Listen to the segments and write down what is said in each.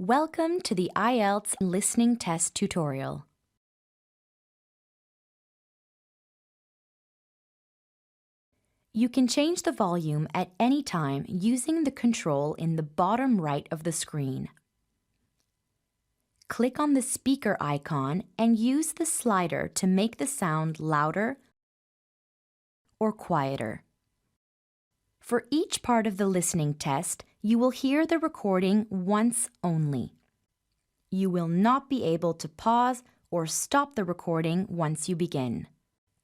Welcome to the IELTS listening test tutorial. You can change the volume at any time using the control in the bottom right of the screen. Click on the speaker icon and use the slider to make the sound louder or quieter. For each part of the listening test, you will hear the recording once only. You will not be able to pause or stop the recording once you begin.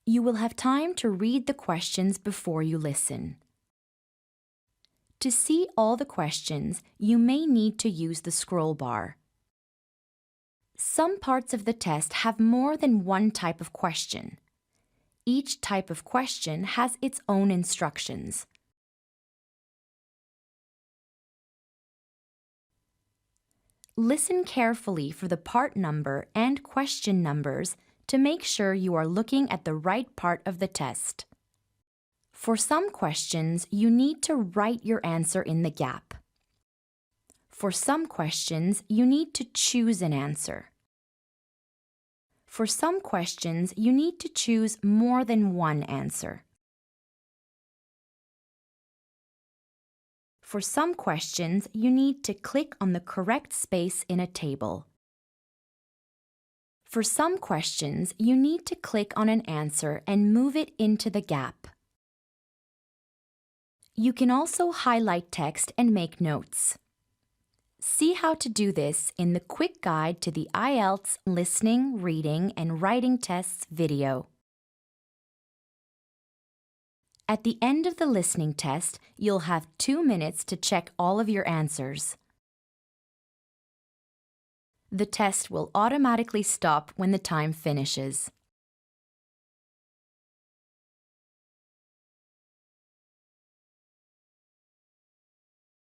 You will have time to read the questions before you listen. To see all the questions, you may need to use the scroll bar. Some parts of the test have more than one type of question. Each type of question has its own instructions. Listen carefully for the part number and question numbers to make sure you are looking at the right part of the test. For some questions, you need to write your answer in the gap. For some questions, you need to choose an answer. For some questions, you need to choose more than one answer. For some questions, you need to click on the correct space in a table. For some questions, you need to click on an answer and move it into the gap. You can also highlight text and make notes. See how to do this in the quick guide to the IELTS listening, reading, and writing tests video. At the end of the listening test, you'll have 2 minutes to check all of your answers. The test will automatically stop when the time finishes.